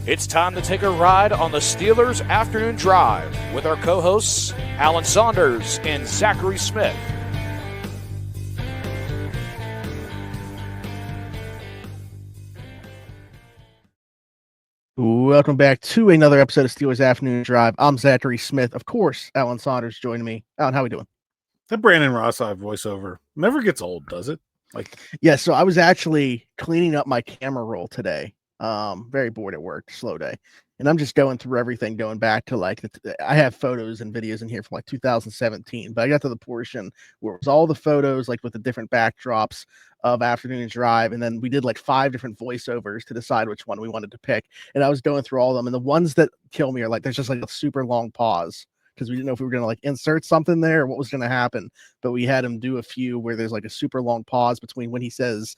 It's time to take a ride on the Steelers Afternoon Drive with our co-hosts, Alan Saunders and Zachary Smith. Welcome back to another episode of Steelers Afternoon Drive. I'm Zachary Smith. Of course, Alan Saunders joining me. Alan, how are we doing? That Brandon Ross voiceover never gets old, does it? Yeah, so I was actually cleaning up my camera roll today. Very bored at work, slow day. And I'm just going through everything, going back to I have photos and videos in here from 2017, but I got to the portion where it was all the photos, with the different backdrops of Afternoon Drive. And then we did 5 different voiceovers to decide which one we wanted to pick. And I was going through all of them. And the ones that kill me are there's just a super long pause because we didn't know if we were going to insert something there or what was going to happen. But we had him do a few where there's a super long pause between when he says,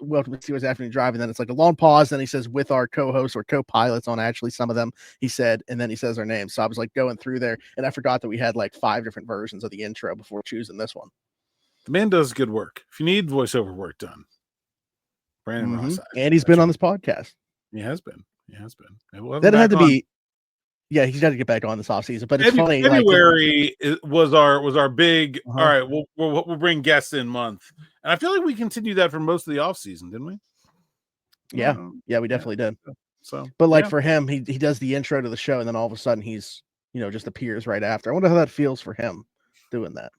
welcome to Steelers Afternoon Drive, and then it's a long pause, then he says with our co-hosts or co-pilots on actually some of them, he said, and then he says our names. So I was going through there, and I forgot that we had 5 different versions of the intro before choosing this one. The man does good work. If you need voiceover work done, Brandon Ross. And he's been on this podcast. He has been. We'll that had to be. Yeah, he's got to get back on this offseason. But it's funny. February was our big. All right, we'll bring guests in month, and I feel like we continued that for most of the offseason, didn't we? Yeah, we definitely did. So, but for him, he does the intro to the show, and then all of a sudden he's just appears right after. I wonder how that feels for him doing that.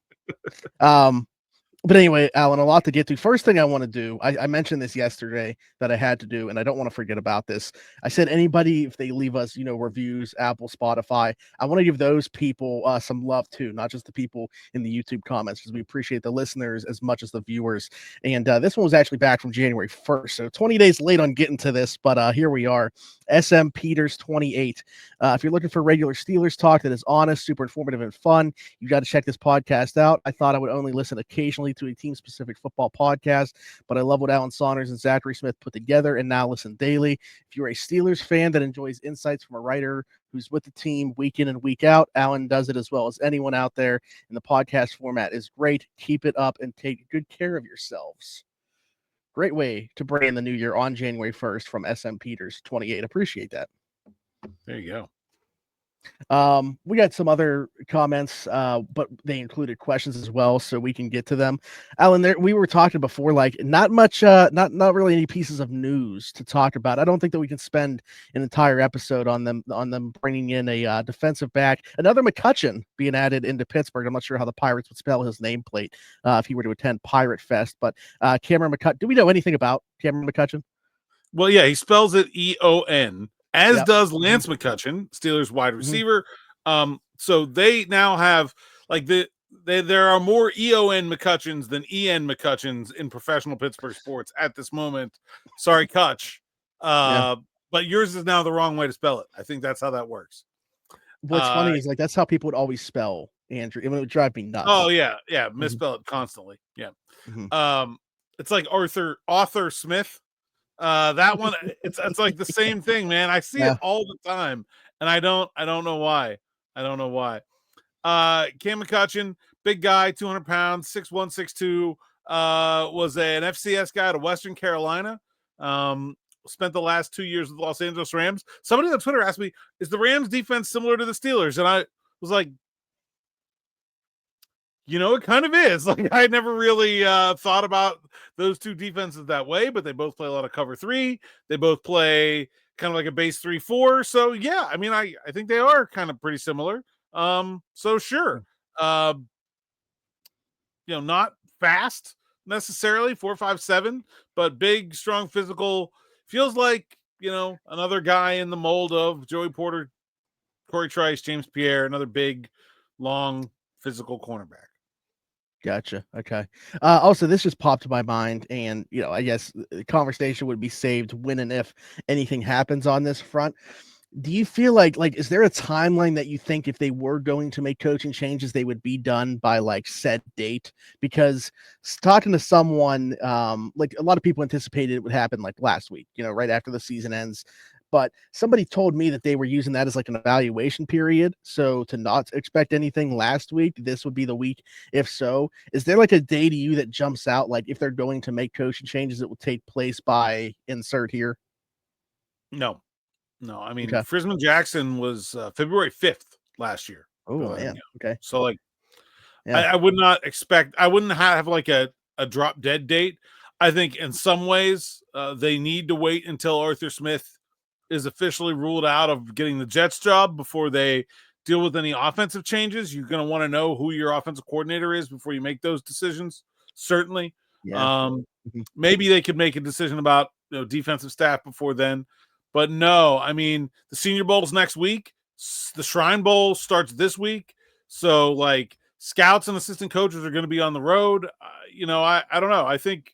But anyway, Alan, a lot to get to. First thing I want to do, I mentioned this yesterday that I had to do, and I don't want to forget about this. I said anybody, if they leave us, reviews, Apple, Spotify, I want to give those people some love too, not just the people in the YouTube comments, because we appreciate the listeners as much as the viewers. And this one was actually back from January 1st, so 20 days late on getting to this, but here we are. SM Peters 28. If you're looking for regular Steelers talk that is honest, super informative, and fun, you got to check this podcast out. I thought I would only listen occasionally to a team-specific football podcast, but I love what Alan Saunders and Zachary Smith put together, and now listen daily. If you're a Steelers fan that enjoys insights from a writer who's with the team week in and week out, Alan does it as well as anyone out there, and the podcast format is great. Keep it up and take good care of yourselves. Great way to bring in the new year on January 1st from SM Peters 28. Appreciate that. There you go. We got some other comments, but they included questions as well, so we can get to them. Alan, we were talking before, not much, not really any pieces of news to talk about. I don't think that we can spend an entire episode on them bringing in a defensive back, another McCutcheon being added into Pittsburgh. I'm not sure how the Pirates would spell his nameplate if he were to attend Pirate Fest, but Cameron McCutcheon. Do we know anything about Cameron McCutcheon? Well, yeah, he spells it EON. As does Lance McCutcheon, Steelers wide receiver. So they now have there are more EON McCutcheons than EN McCutcheons in professional Pittsburgh sports at this moment. Sorry, Kutch. But yours is now the wrong way to spell it. I think that's how that works. What's funny is that's how people would always spell Andrew. It would drive me nuts. Oh yeah, misspell it constantly. Yeah. It's like Arthur Smith. That one, it's the same thing, man. I see it all the time, and I don't know why. Cam McCutcheon, big guy, 200 pounds, 6'1", 6'2", was an FCS guy to Western Carolina. Spent the last 2 years with the Los Angeles Rams. Somebody on Twitter asked me, is the Rams defense similar to the Steelers? And I was like, it kind of is. I had never really thought about those two defenses that way, but they both play a lot of cover 3. They both play kind of like a base 3-4. So yeah, I mean, I think they are kind of pretty similar. So sure. Not fast necessarily, 4.57, but big, strong, physical. Feels like, another guy in the mold of Joey Porter, Corey Trice, James Pierre, another big, long, physical cornerback. Gotcha. Okay. Also, this just popped to my mind, and I guess the conversation would be saved when and if anything happens on this front. Do you feel like is there a timeline that you think if they were going to make coaching changes, they would be done by said date? Because talking to someone, a lot of people anticipated it would happen last week, right after the season ends. But somebody told me that they were using that as an evaluation period. So to not expect anything last week, this would be the week. If so, is there a day to you that jumps out? If they're going to make coaching changes, it will take place by insert here. No. I mean, Okay. Frisman Jackson was February 5th last year. Oh man. Okay. So like, Yeah. I would not expect. I wouldn't have like a drop dead date. I think in some ways they need to wait until Arthur Smith is officially ruled out of getting the Jets job before they deal with any offensive changes. You're going to want to know who your offensive coordinator is before you make those decisions. Certainly. Yeah. Maybe they could make a decision about defensive staff before then. But no, I mean, the Senior Bowl's next week. The Shrine Bowl starts this week. So, like, scouts and assistant coaches are going to be on the road. I don't know. I think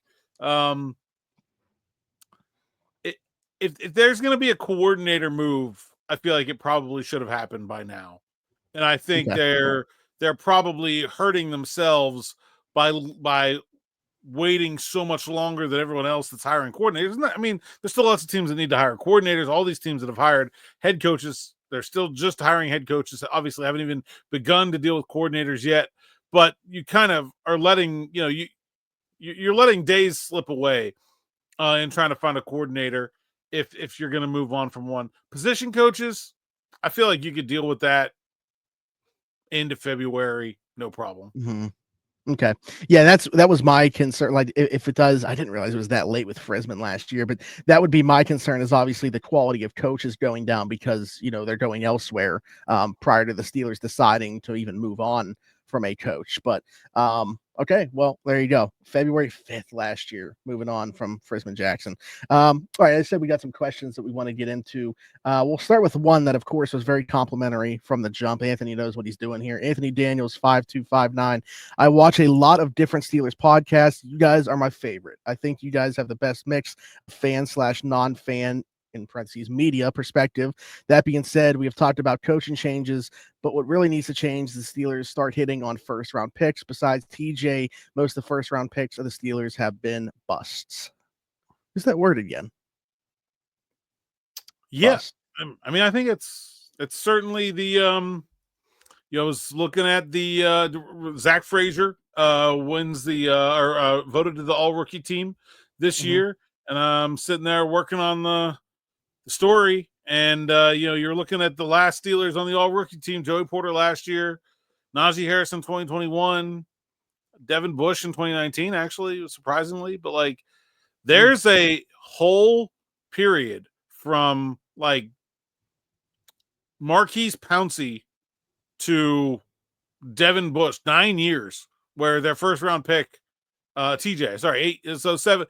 if there's going to be a coordinator move, I feel like it probably should have happened by now. And I think they're probably hurting themselves by waiting so much longer than everyone else that's hiring coordinators. I mean, there's still lots of teams that need to hire coordinators. All these teams that have hired head coaches, they're still just hiring head coaches. Obviously, haven't even begun to deal with coordinators yet. But you kind of are letting you're letting days slip away in trying to find a coordinator if you're going to move on from one. Position coaches, I feel like you could deal with that into February, no problem. Mm-hmm. Okay. Yeah, that was my concern. Like if it does, I didn't realize it was that late with Frisman last year, but that would be my concern is obviously the quality of coaches going down because, they're going elsewhere prior to the Steelers deciding to even move on from a coach. But okay, well, there you go. February 5th last year, moving on from Frisman Jackson. All right, I said we got some questions that we want to get into. We'll start with one that, of course, was very complimentary from the jump. Anthony knows what he's doing here. Anthony Daniels, 5259. I watch a lot of different Steelers podcasts. You guys are my favorite. I think you guys have the best mix of fan/non-fan in parentheses media perspective. That being said, we have talked about coaching changes, but what really needs to change is the Steelers start hitting on first round picks. Besides TJ, most of the first round picks of the Steelers have been busts. Who's that word again? Yeah. Bust. I mean, I think it's certainly the I was looking at the Zach Frazier wins the voted to the all rookie team this year, and I'm sitting there working on the story, and you're looking at the last Steelers on the all rookie team: Joey Porter last year, Najee Harris in 2021, Devin Bush in 2019, actually, surprisingly. But like, there's a whole period from like Marquise Pouncey to Devin Bush, 9 years, where their first round pick, TJ, sorry, 8, so 7.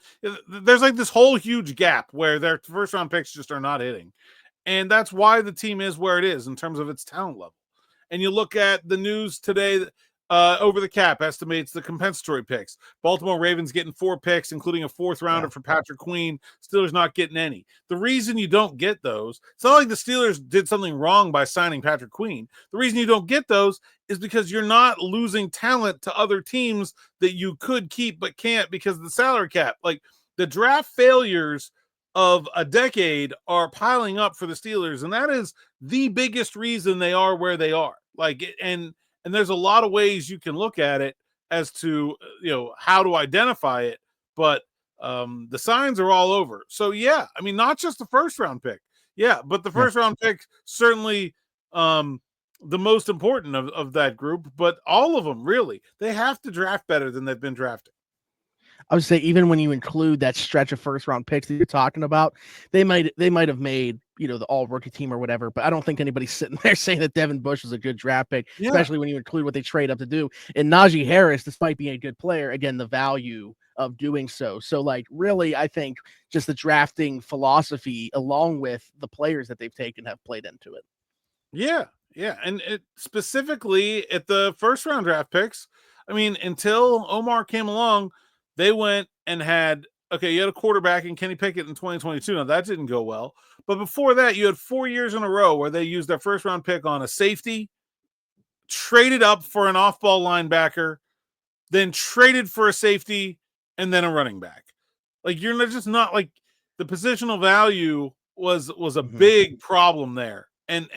There's like this whole huge gap where their first round picks just are not hitting. And that's why the team is where it is in terms of its talent level. And you look at the news today, over the cap estimates the compensatory picks. Baltimore Ravens getting 4 picks, including a 4th rounder for Patrick Queen. Steelers not getting any. The reason you don't get those, it's not like the Steelers did something wrong by signing Patrick Queen. The reason you don't get those is because you're not losing talent to other teams that you could keep but can't because of the salary cap. Like, the draft failures of a decade are piling up for the Steelers, and that is the biggest reason they are where they are. Like, and there's a lot of ways you can look at it as to how to identify it, but the signs are all over. So yeah, I mean, not just the first round pick, but the first round pick certainly the most important of that group, but all of them really, they have to draft better than they've been drafting. I would say even when you include that stretch of first round picks that you're talking about, they might have made the all rookie team or whatever, but I don't think anybody's sitting there saying that Devin Bush is a good draft pick, especially when you include what they trade up to do. And Najee Harris, despite being a good player, again, the value of doing so. So like, really, I think just the drafting philosophy along with the players that they've taken have played into it. Yeah. And specifically at the first round draft picks, I mean, until Omar came along, they went and had you had a quarterback in Kenny Pickett in 2022. Now, that didn't go well. But before that, you had 4 years in a row where they used their first round pick on a safety, traded up for an off-ball linebacker, then traded for a safety, and then a running back. Like, you're just not like the positional value was a big problem there. And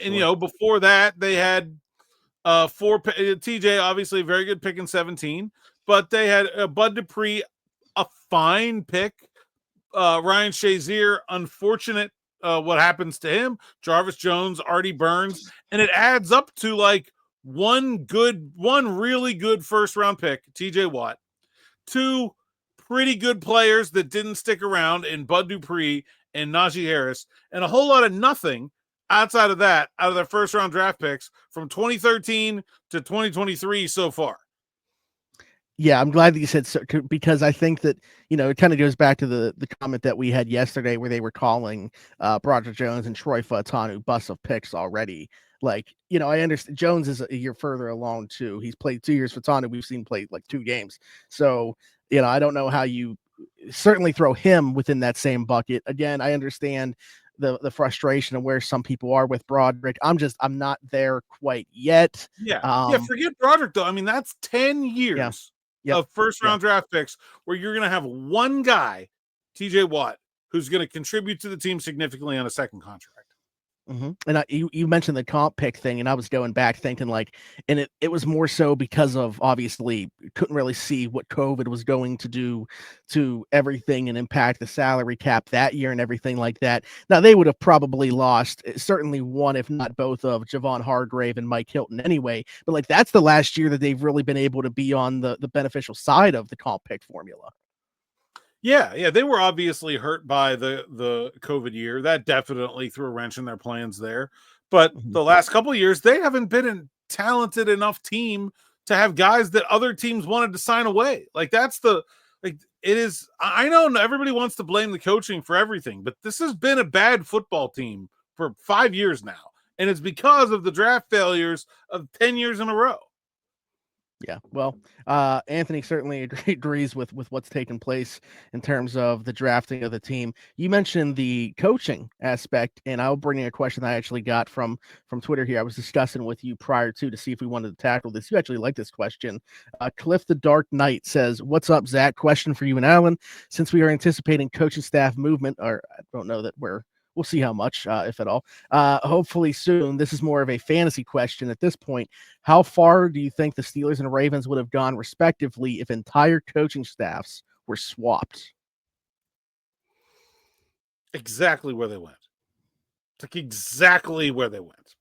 before that, they had 4 TJ, obviously a very good pick in 17, but they had Bud Dupree, a fine pick, Ryan Shazier, unfortunate what happens to him. Jarvis Jones, Artie Burns, and it adds up to like one really good first round pick, TJ Watt, two pretty good players that didn't stick around in Bud Dupree and Najee Harris, and a whole lot of nothing outside of that, out of their first round draft picks from 2013 to 2023 so far. Yeah, I'm glad that you said so, because I think that, it kind of goes back to the comment that we had yesterday where they were calling Broderick Jones and Troy Fautanu busts of picks already. Like, I understand Jones is a year further along too. He's played 2 years. Fautanu, we've seen play like 2 games. So, I don't know how you certainly throw him within that same bucket. Again, I understand the frustration of where some people are with Broderick. I'm not there quite yet. Yeah. Forget Broderick though. I mean, that's 10 years. Yeah. Yep. Of first round draft picks where you're going to have one guy, TJ Watt, who's going to contribute to the team significantly on a second contract. Mm-hmm. And you mentioned the comp pick thing, and I was going back thinking and it was more so because of obviously couldn't really see what COVID was going to do to everything and impact the salary cap that year and everything like that. Now they would have probably lost certainly one, if not both, of Javon Hargrave and Mike Hilton anyway. But like that's the last year that they've really been able to be on the beneficial side of the comp pick formula. Yeah, they were obviously hurt by the COVID year. That definitely threw a wrench in their plans there. But the last couple of years, they haven't been a talented enough team to have guys that other teams wanted to sign away. Like it is. I know everybody wants to blame the coaching for everything, but this has been a bad football team for 5 years now, and it's because of the draft failures of 10 years in a row. Yeah, well, Anthony certainly agrees with what's taken place in terms of the drafting of the team. You mentioned the coaching aspect, and I'll bring in a question that I actually got from Twitter here. I was discussing with you prior to see if we wanted to tackle this. You actually like this question. Cliff the Dark Knight says, "What's up, Zach? Question for you and Alan. Since we are anticipating coaching staff movement, or I don't know that we'll see how much, if at all. Hopefully soon. This is more of a fantasy question at this point. How far do you think the Steelers and Ravens would have gone respectively if entire coaching staffs were swapped?" Exactly where they went. Like exactly where they went.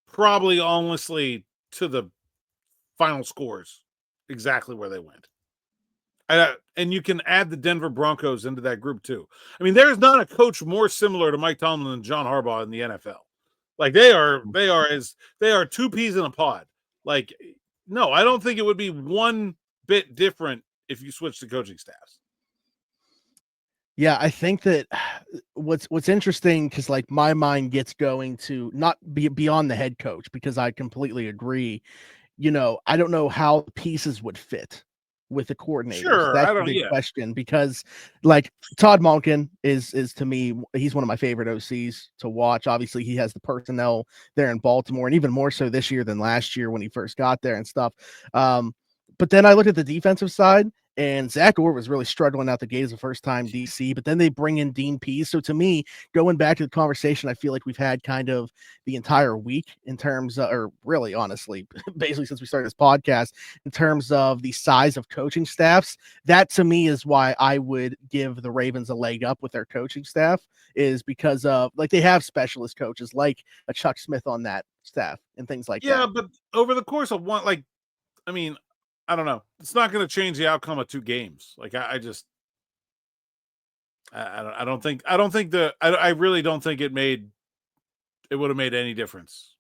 Probably honestly to the final scores. Exactly where they went. And you can add the Denver Broncos into that group too. I mean, there's not a coach more similar to Mike Tomlin than John Harbaugh in the NFL. Like they are 2 peas in a pod. Like, no, I don't think it would be one bit different if you switch to coaching staffs. Yeah, I think that what's interesting, because like my mind gets going to not be beyond the head coach, because I completely agree. I don't know how the pieces would fit with the coordinators. Sure, That's the big question, because like Todd Monken is to me, he's one of my favorite OCs to watch. Obviously, he has the personnel there in Baltimore, and even more so this year than last year when he first got there and stuff. But then I look at the defensive side, and Zach Orr was really struggling out the gate as a first-time DC, but then they bring in Dean Pease. So to me, going back to the conversation, I feel like we've had kind of the entire week in terms of, or really honestly, basically since we started this podcast, in terms of the size of coaching staffs. That to me is why I would give the Ravens a leg up with their coaching staff, is because of like they have specialist coaches like a Chuck Smith on that staff and things like that. Yeah, but over the course of I don't know. It's not going to change the outcome of 2 games. Like I really don't think it would have made any difference.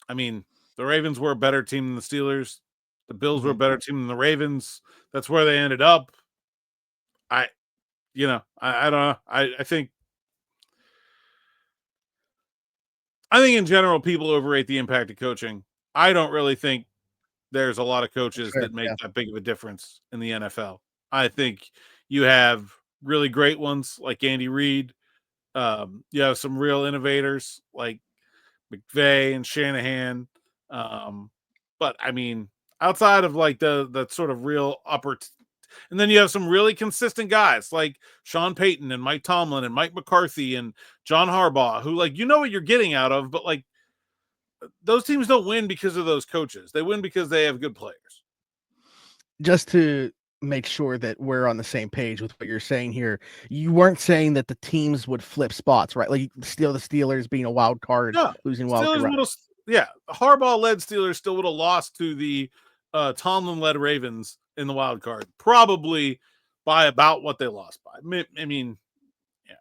I mean, the Ravens were a better team than the Steelers. The Bills were a better team than the Ravens. That's where they ended up. I don't know. I think in general people overrate the impact of coaching. I don't really think there's a lot of coaches that make that big of a difference in the NFL. I think you have really great ones like Andy Reid. You have some real innovators like McVay and Shanahan. But I mean, outside of like the sort of real upper, and then you have some really consistent guys like Sean Payton and Mike Tomlin and Mike McCarthy and John Harbaugh, who like what you're getting out of, but like those teams don't win because of those coaches. They win because they have good players. Just to make sure that we're on the same page with what you're saying here. You weren't saying that the teams would flip spots, right? Like the Steelers being a wild card, No, losing wild card. Steelers would have. Yeah, Harbaugh-led Steelers still would have lost to the Tomlin-led Ravens in the wild card, probably by about what they lost by. I mean, yeah,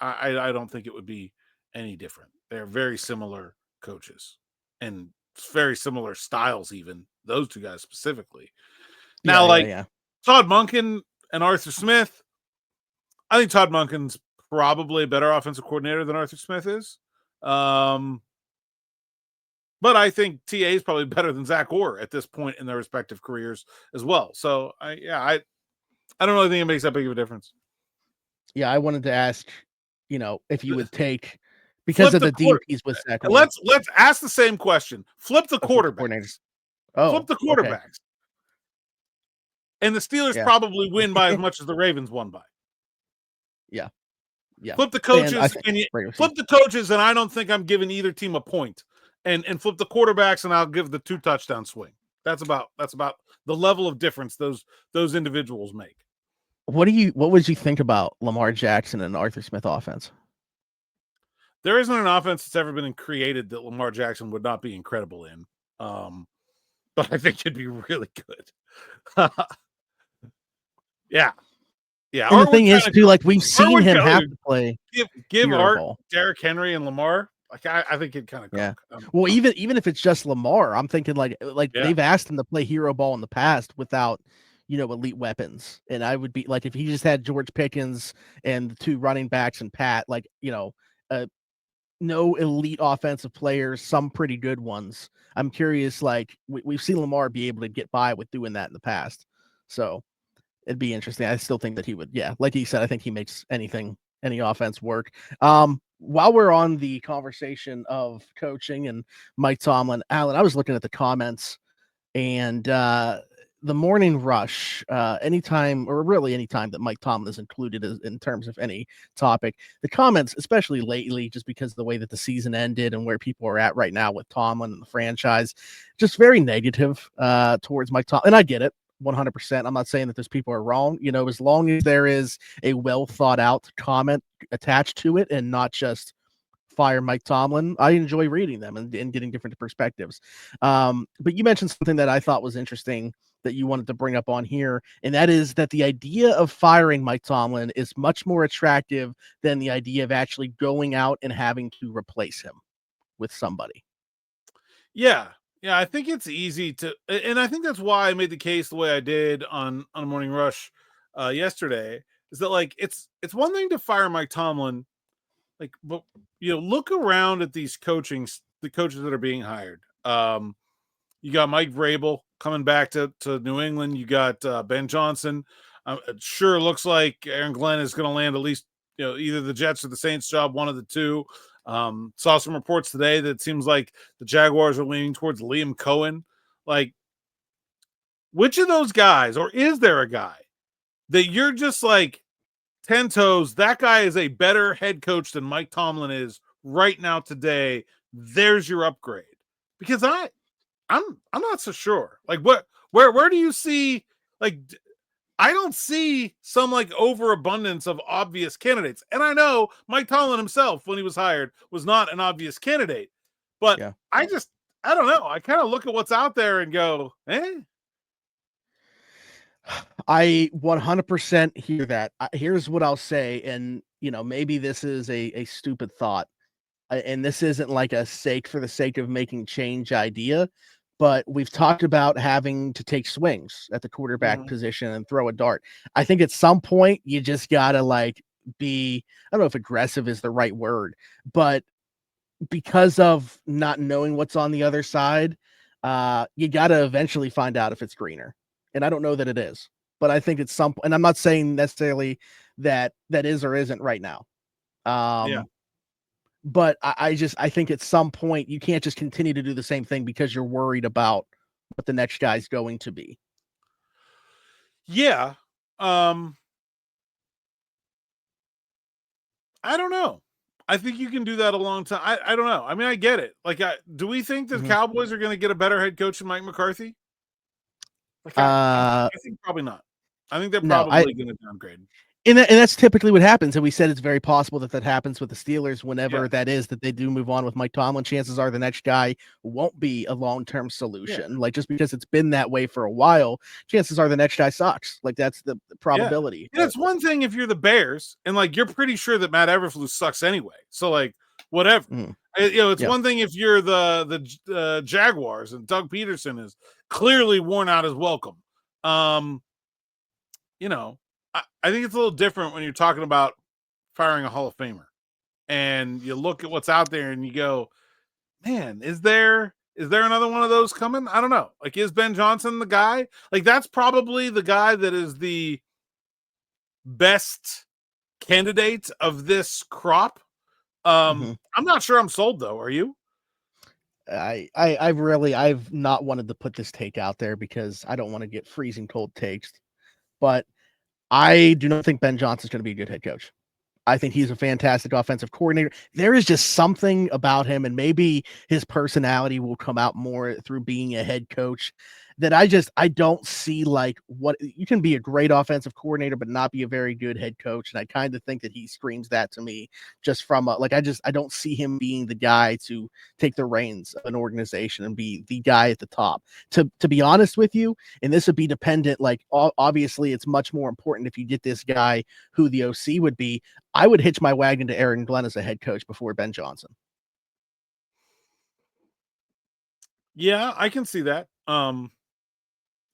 I don't think it would be any different. They're very similar coaches and very similar styles, even those two guys specifically. Now, Todd Monken and Arthur Smith, I think Todd Monken's probably a better offensive coordinator than Arthur Smith is. But I think TA is probably better than Zach Orr at this point in their respective careers as well. So I don't really think it makes that big of a difference. Yeah, I wanted to ask, if you would take because of the DPs with Zach Orr. Let's ask the same question. Flip the quarterbacks. Flip the quarterbacks. Okay. And the Steelers probably win by as much as the Ravens won by. Yeah. Yeah. Flip the coaches flip the coaches, and I don't think I'm giving either team a point. And flip the quarterbacks, and I'll give the 2 touchdown swing. That's about the level of difference those individuals make. What would you think about Lamar Jackson and Arthur Smith offense? There isn't an offense that's ever been created that Lamar Jackson would not be incredible in. But I think it'd be really good. Yeah. Yeah. And the thing is, too, like we've seen him have to play. Give Art, Derrick Henry, and Lamar. Like I think it kind of Well, even if it's just Lamar, I'm thinking like they've asked him to play hero ball in the past without elite weapons, and I would be like if he just had George Pickens and the 2 running backs and Pat, no elite offensive players, some pretty good ones. I'm curious, like we've seen Lamar be able to get by with doing that in the past, so it'd be interesting. I still think that he would, like he said, I think he makes any offense work. While we're on the conversation of coaching and Mike Tomlin, Alan, I was looking at the comments, and the morning rush, anytime that Mike Tomlin is included in terms of any topic, the comments, especially lately, just because of the way that the season ended and where people are at right now with Tomlin and the franchise, just very negative towards Mike Tomlin. And I get it. 100%. I'm not saying that those people are wrong. As long as there is a well thought out comment attached to it and not just fire Mike Tomlin, I enjoy reading them and getting different perspectives. But you mentioned something that I thought was interesting that you wanted to bring up on here, and that is that the idea of firing Mike Tomlin is much more attractive than the idea of actually going out and having to replace him with somebody. Yeah. Yeah, I think it's easy to, and I think that's why I made the case the way I did on Morning Rush yesterday. Is that like it's one thing to fire Mike Tomlin, but look around at the coaches that are being hired. You got Mike Vrabel coming back to New England. You got Ben Johnson. It sure looks like Aaron Glenn is going to land at least either the Jets or the Saints job, one of the two. Saw some reports today that it seems like the Jaguars are leaning towards Liam Cohen. Like, which of those guys, or is there a guy that you're just like 10 toes? That guy is a better head coach than Mike Tomlin is right now today. There's your upgrade. Because I'm not so sure. Like, where do you see, like, I don't see some like overabundance of obvious candidates. And I know Mike Tomlin himself, when he was hired, was not an obvious candidate. But I don't know. I kind of look at what's out there and go, I 100% hear that. Here's what I'll say. And, maybe this is a stupid thought. And this isn't like a sake for the sake of making change idea. But we've talked about having to take swings at the quarterback position and throw a dart. I think at some point you just gotta be, I don't know if aggressive is the right word, but because of not knowing what's on the other side, you gotta eventually find out if it's greener. And I don't know that it is, but I think it's and I'm not saying necessarily that is or isn't right now. But I think at some point you can't just continue to do the same thing because you're worried about what the next guy's going to be. Yeah. I don't know. I think you can do that a long time. I don't know. I mean, I get it. Like, do we think that the Cowboys are going to get a better head coach than Mike McCarthy? Like, I think probably not. I think they're probably going to downgrade. And that's typically what happens. And we said it's very possible that happens with the Steelers whenever that is that they do move on with Mike Tomlin. Chances are the next guy won't be a long-term solution. Like, just because it's been that way for a while, chances are the next guy sucks. Like, that's the probability. Yeah. It's one thing if you're the Bears and like you're pretty sure that Matt Eberflus sucks anyway. So like whatever. It's one thing if you're the Jaguars and Doug Peterson is clearly worn out his welcome. I think it's a little different when you're talking about firing a Hall of Famer and you look at what's out there and you go, man, is there another one of those coming? I don't know. Like, is Ben Johnson the guy? Like, that's probably the guy that is the best candidate of this crop. I'm not sure I'm sold though. Are you? I've not wanted to put this take out there because I don't want to get freezing cold takes, but I do not think Ben Johnson's going to be a good head coach. I think he's a fantastic offensive coordinator. There is just something about him, and maybe his personality will come out more through being a head coach, that I don't see like what you can be a great offensive coordinator, but not be a very good head coach. And I kind of think that he screams that to me just from I don't see him being the guy to take the reins of an organization and be the guy at the top. To be honest with you, and this would be dependent, like obviously it's much more important if you get this guy who the OC would be. I would hitch my wagon to Aaron Glenn as a head coach before Ben Johnson. Yeah, I can see that.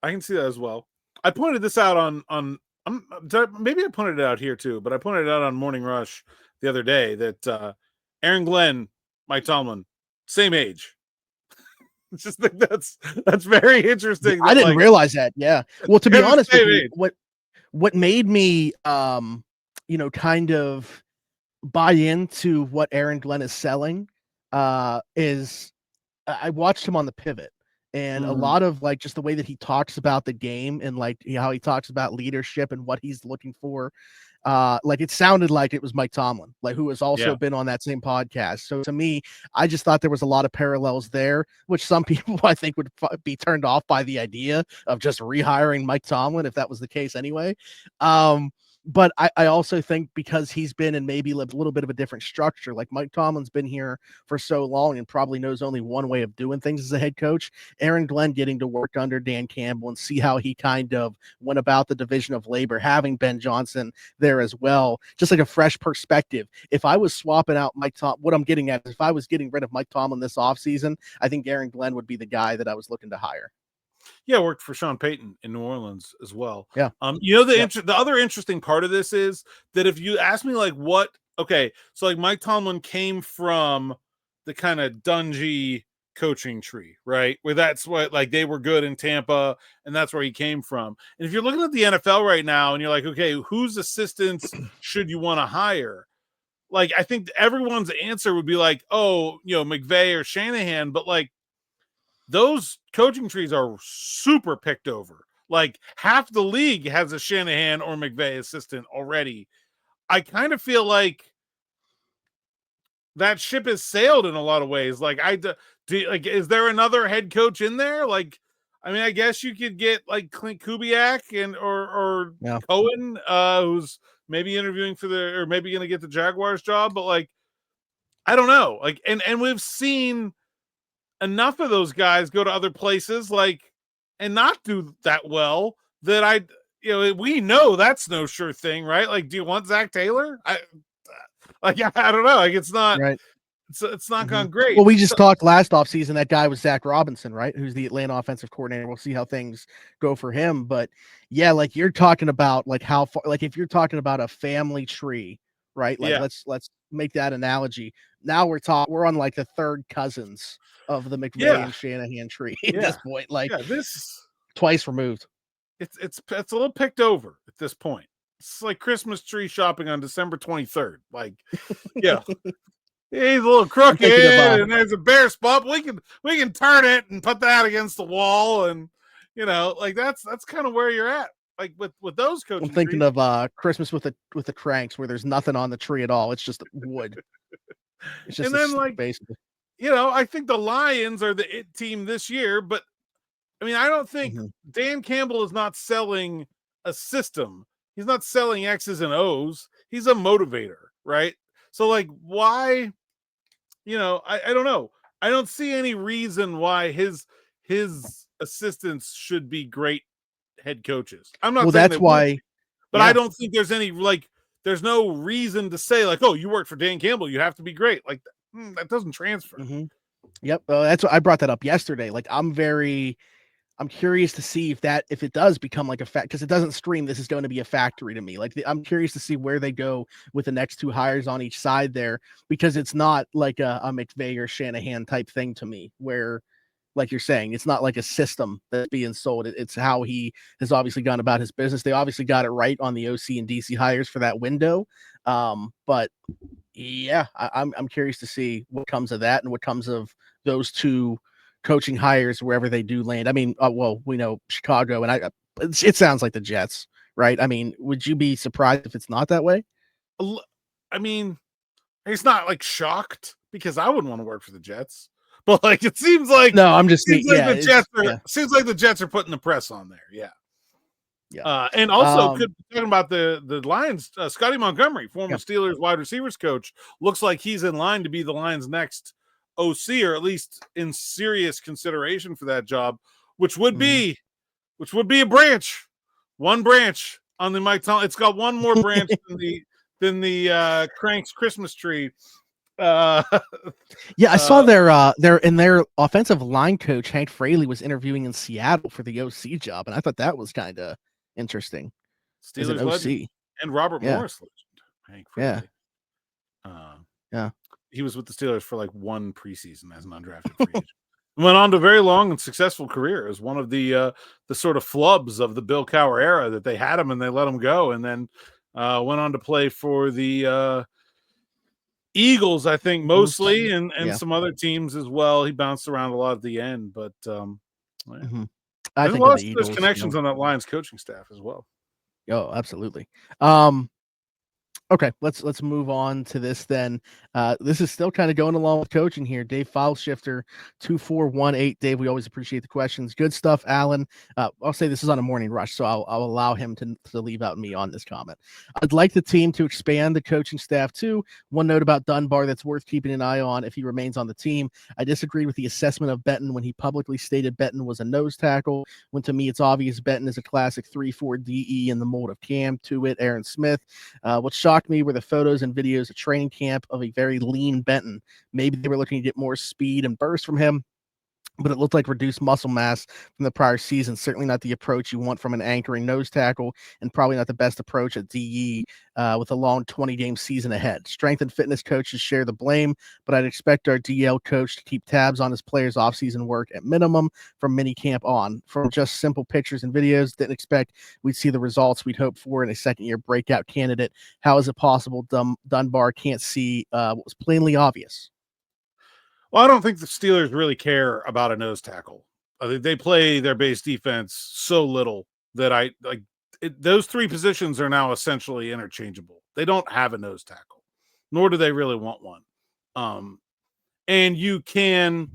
I can see that as well. I pointed this out on maybe I pointed it out here too, but I pointed it out on Morning Rush the other day that Aaron Glenn, Mike Tomlin, same age. Just think that's very interesting. I didn't realize that. Yeah. Well, to be honest with you, what made me kind of buy into what Aaron Glenn is selling is I watched him on The Pivot, and a lot of like just the way that he talks about the game and like how he talks about leadership and what he's looking for. Like it sounded like it was Mike Tomlin, like who has also been on that same podcast. So to me, I just thought there was a lot of parallels there, which some people I think would be turned off by the idea of just rehiring Mike Tomlin if that was the case anyway. But I also think because he's been in maybe a little bit of a different structure, like Mike Tomlin's been here for so long and probably knows only one way of doing things as a head coach. Aaron Glenn getting to work under Dan Campbell and see how he kind of went about the division of labor, having Ben Johnson there as well, just like a fresh perspective. If I was swapping out Mike Tomlin, what I'm getting at is if I was getting rid of Mike Tomlin this offseason, I think Aaron Glenn would be the guy that I was looking to hire. Yeah, worked for Sean Payton in New Orleans as well. Yeah. The other interesting part of this is that if you ask me like so like Mike Tomlin came from the kind of Dungy coaching tree, right? Where that's what like they were good in Tampa and that's where he came from. And if you're looking at the NFL right now and you're like, okay, whose assistants should you want to hire? Like, I think everyone's answer would be like, oh, McVay or Shanahan, but like, those coaching trees are super picked over. Like half the league has a Shanahan or McVay assistant already. I kind of feel like that ship has sailed in a lot of ways. Like is there another head coach in there? Like, I mean, I guess you could get like Clint Kubiak or Cohen, who's maybe interviewing or maybe going to get the Jaguars job, but like, I don't know. Like, and we've seen enough of those guys go to other places and not do that well that we know that's no sure thing, right? Like, do you want Zach Taylor? I don't know. Like, it's not right. It's not gone great. Well, we just talked last offseason. That guy was Zach Robinson, right? Who's the Atlanta offensive coordinator. We'll see how things go for him. But yeah, like you're talking about like how far, like if you're talking about a family tree, right? Like let's make that analogy. Now we're on like the third cousins of the McVay and Shanahan tree at this point. Like this twice removed. It's a little picked over at this point. It's like Christmas tree shopping on December 23rd. Like, yeah. He's a little crooked and there's a bare spot. We can turn it and put that against the wall, and like that's kind of where you're at. Like with those coaches. I'm thinking of Christmas with the Cranks, where there's nothing on the tree at all. It's just wood. It's just and then basically. I think the Lions are the it team this year, but I mean, I don't think Mm-hmm. Dan Campbell is not selling a system. He's not selling X's and O's. He's a motivator, right? So, like, why? I don't know. I don't see any reason why his assistants should be great head coaches. I'm not Well, saying they that's won't, why. but I Yeah. don't think there's any there's no reason to say like, oh, you work for Dan Campbell, you have to be great. Like that doesn't transfer. Mm-hmm. Yep. That's what I brought that up yesterday. Like, I'm curious to see if it does become like a fact, because it doesn't scream this is going to be a factory to me. Like, I'm curious to see where they go with the next two hires on each side there, because it's not like a McVay or Shanahan type thing to me, where, like you're saying, it's not like a system that's being sold. It's how he has obviously gone about his business. They obviously got it right on the OC and DC hires for that window. But yeah, I'm curious to see what comes of that and what comes of those two coaching hires wherever they do land. I mean, well, we know Chicago, and it sounds like the Jets, right? I mean, would you be surprised if it's not that way? I mean, it's not like shocked, because I wouldn't want to work for the Jets, but like it seems like seems like the Jets are putting the press on there. Yeah. Yeah. And also could be talking about the Lions, Scotty Montgomery, former Steelers wide receivers coach, looks like he's in line to be the Lions' next OC, or at least in serious consideration for that job, which would be a branch, one branch on the Mike Tomlin. It's got one more branch than the Crank's Christmas tree. Yeah, I saw their offensive line coach Hank Fraley was interviewing in Seattle for the OC job, and I thought that was kind of interesting. Steelers legend and Robert Morris legend, Hank Fraley. Yeah. He was with the Steelers for like one preseason as an undrafted free agent. Went on to a very long and successful career as one of the sort of flubs of the Bill Cowher era, that they had him and they let him go, and then went on to play for the Eagles, I think, mostly, and some other teams as well. He bounced around a lot at the end, but I think there's connections on that Lions coaching staff as well. Oh, absolutely. Okay, let's move on to this then. This is still kind of going along with coaching here. Dave Fileshifter 2418. Dave, we always appreciate the questions. Good stuff, Alan. I'll say this is on a morning rush, so I'll allow him to leave out me on this comment. I'd like the team to expand the coaching staff too. One note about Dunbar that's worth keeping an eye on if he remains on the team. I disagree with the assessment of Benton when he publicly stated Benton was a nose tackle, when to me it's obvious Benton is a classic 3-4 DE in the mold of Cam, Tuitt, Aaron Smith. What shocked me were the photos and videos of training camp of a very lean Benton. Maybe they were looking to get more speed and burst from him, but it looked like reduced muscle mass from the prior season. Certainly not the approach you want from an anchoring nose tackle, and probably not the best approach at DE with a long 20-game season ahead. Strength and fitness coaches share the blame, but I'd expect our DL coach to keep tabs on his players' offseason work at minimum from minicamp on. From just simple pictures and videos, didn't expect we'd see the results we'd hoped for in a second-year breakout candidate. How is it possible Dunbar can't see what was plainly obvious? Well, I don't think the Steelers really care about a nose tackle. They play their base defense so little that those three positions are now essentially interchangeable. They don't have a nose tackle, nor do they really want one. And you can,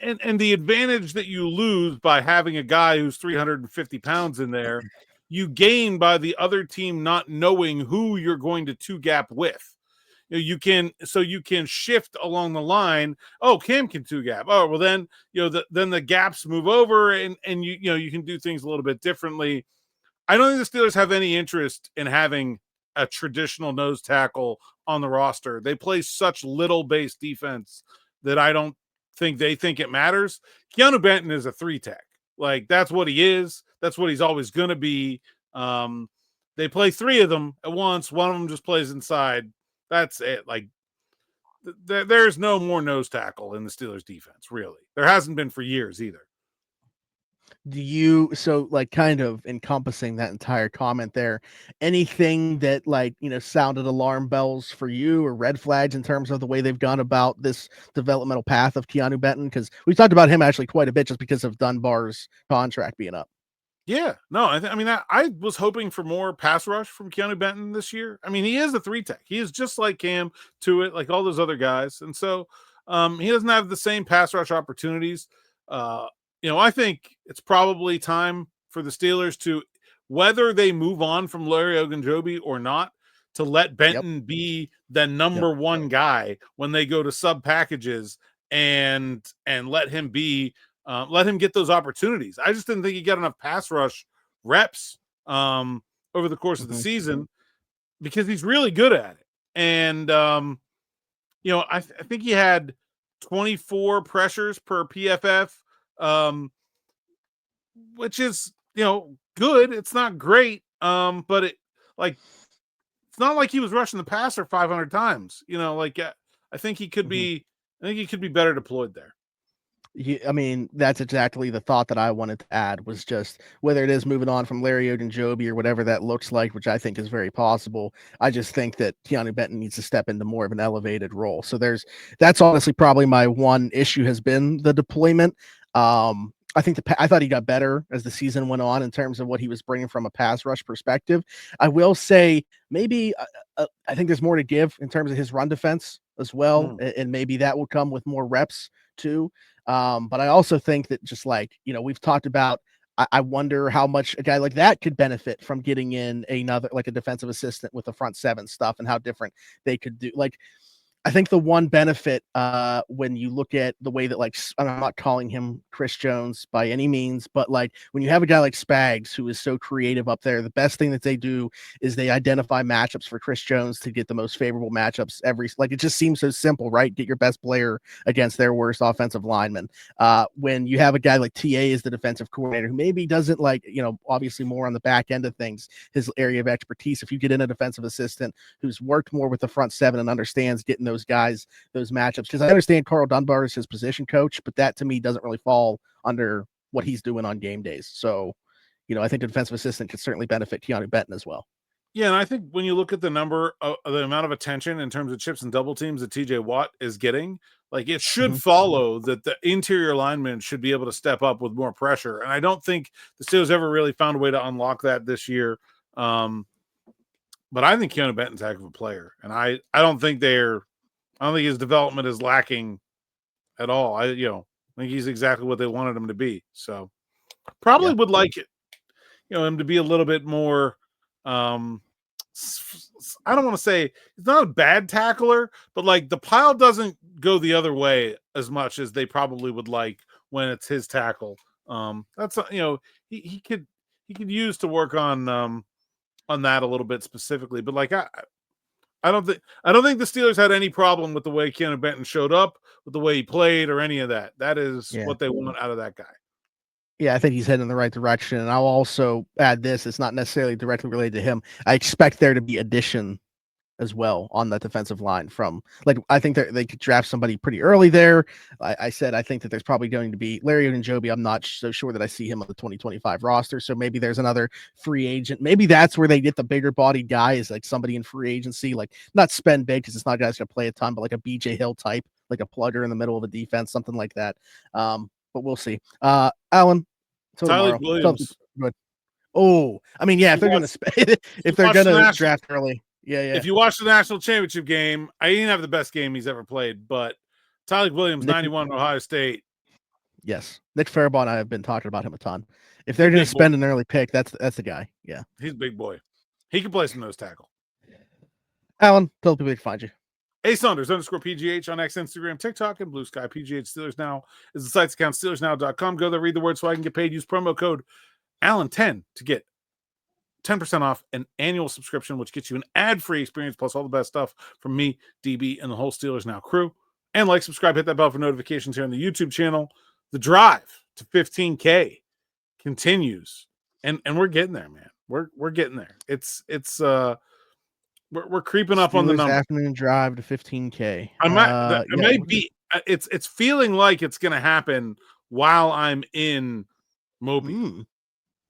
and the advantage that you lose by having a guy who's 350 pounds in there, you gain by the other team not knowing who you're going to two gap with. You can shift along the line. Oh, Cam can two gap. Oh, well then, then the gaps move over and you can do things a little bit differently. I don't think the Steelers have any interest in having a traditional nose tackle on the roster. They play such little base defense that I don't think they think it matters. Keanu Benton is a 3-tech. Like, that's what he is. That's what he's always going to be. They play three of them at once. One of them just plays inside. That's it. Like, there's no more nose tackle in the Steelers defense, really. There hasn't been for years either. Kind of encompassing that entire comment there, anything that sounded alarm bells for you or red flags in terms of the way they've gone about this developmental path of Keanu Benton? Because we talked about him actually quite a bit just because of Dunbar's contract being up. Yeah, no, I was hoping for more pass rush from Keanu Benton this year. I mean, he is a 3-tech. He is just like Cam, Tuitt, like all those other guys. And so he doesn't have the same pass rush opportunities. I think it's probably time for the Steelers to, whether they move on from Larry Ogunjobi or not, to let Benton be the number one guy when they go to sub packages and let him be, let him get those opportunities. I just didn't think he got enough pass rush reps over the course of the season, because he's really good at it. And, I think he had 24 pressures per PFF, which is, good. It's not great. But it's not like he was rushing the passer 500 times, I think he could be, better deployed there. I mean, that's exactly the thought that I wanted to add, was just whether it is moving on from Larry Ogunjobi or whatever that looks like, which I think is very possible. I just think that Keanu Benton needs to step into more of an elevated role. So that's honestly probably my one issue, has been the deployment. I think I thought he got better as the season went on in terms of what he was bringing from a pass rush perspective. I will say maybe I think there's more to give in terms of his run defense as well, and maybe that will come with more reps too. But I also think that, just we've talked about, I wonder how much a guy like that could benefit from getting in another, like a defensive assistant with the front seven stuff, and how different they could do. I think the one benefit, when you look at the way that, I'm not calling him Chris Jones by any means, but when you have a guy like Spags, who is so creative up there, the best thing that they do is they identify matchups for Chris Jones to get the most favorable matchups it just seems so simple, right? Get your best player against their worst offensive lineman. When you have a guy like TA as the defensive coordinator, who maybe doesn't obviously more on the back end of things, his area of expertise, if you get in a defensive assistant who's worked more with the front seven and understands getting those guys, those matchups, because I understand Carl Dunbar is his position coach, but that to me doesn't really fall under what he's doing on game days. So, I think a defensive assistant could certainly benefit Keanu Benton as well. Yeah, and I think when you look at the amount of attention in terms of chips and double teams that TJ Watt is getting, it should follow that the interior linemen should be able to step up with more pressure. And I don't think the Steelers ever really found a way to unlock that this year. But I think Keanu Benton's a heck of a player, and I don't think his development is lacking at all. I think he's exactly what they wanted him to be. So probably would like it, him to be a little bit more. I don't want to say he's not a bad tackler, but the pile doesn't go the other way as much as they probably would like when it's his tackle. That's he could use to work on that a little bit specifically. But I don't think the Steelers had any problem with the way Keanu Benton showed up, with the way he played, or any of that. That is what they want out of that guy. Yeah, I think he's heading in the right direction. And I'll also add this: it's not necessarily directly related to him. I expect there to be addition as well on the defensive line from, I think they could draft somebody pretty early there. I said I think that there's probably going to be Larry Ogunjobi. I'm not so sure that I see him on the 2025 roster. So maybe there's another free agent. Maybe that's where they get the bigger body guy, is somebody in free agency, not spend big because it's not a guy's going to play a ton, but a BJ Hill type, a plugger in the middle of a defense, something like that. But we'll see. Alan, Tyler Williams. Oh, I mean, yeah, if they're going to draft early. Yeah. If you watch the national championship game, he didn't have the best game he's ever played, but Tyler Williams, 91 Ohio State. Yes. Nick Faribault and I have been talking about him a ton. If they're going to spend an early pick, that's the guy. Yeah. He's a big boy. He can play some nose tackle. Alan, tell people where to find you. @Saunders_PGH on X, Instagram, TikTok, and Blue Sky. PGH Steelers Now is the site's account, SteelersNow.com. Go there, read the word so I can get paid. Use promo code Allen10 to get 10% off an annual subscription, which gets you an ad-free experience plus all the best stuff from me, DB, and the whole Steelers Now crew. And subscribe, hit that bell for notifications here on the YouTube channel. The drive to 15K continues, and we're getting there, man. We're getting there. We're creeping up on the number. Afternoon drive to 15K. It's feeling like it's going to happen while I'm in Moby.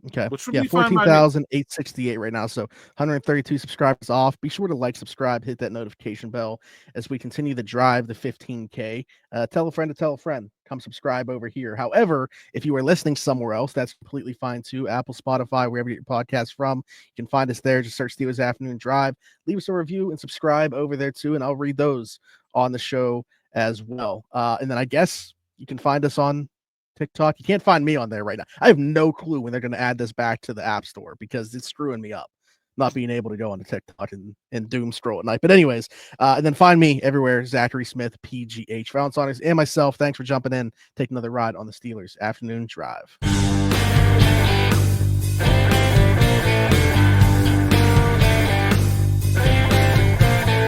Okay. Which would be 14,868 right now. So 132 subscribers off. Be sure to subscribe, hit that notification bell as we continue the drive to 15K. Tell a friend to tell a friend. Come subscribe over here. However, if you are listening somewhere else, that's completely fine too. Apple, Spotify, wherever you get your podcast from. You can find us there. Just search Steelers Afternoon Drive. Leave us a review and subscribe over there too, and I'll read those on the show as well. And then I guess you can find us on TikTok. You can't find me on there right now. I have no clue when they're going to add this back to the App Store because it's screwing me up, not being able to go on to TikTok and doom scroll at night. But anyways, and then find me everywhere, Zachary Smith, PGH. For Alan Saunders and myself, thanks for jumping in, taking another ride on the Steelers Afternoon Drive.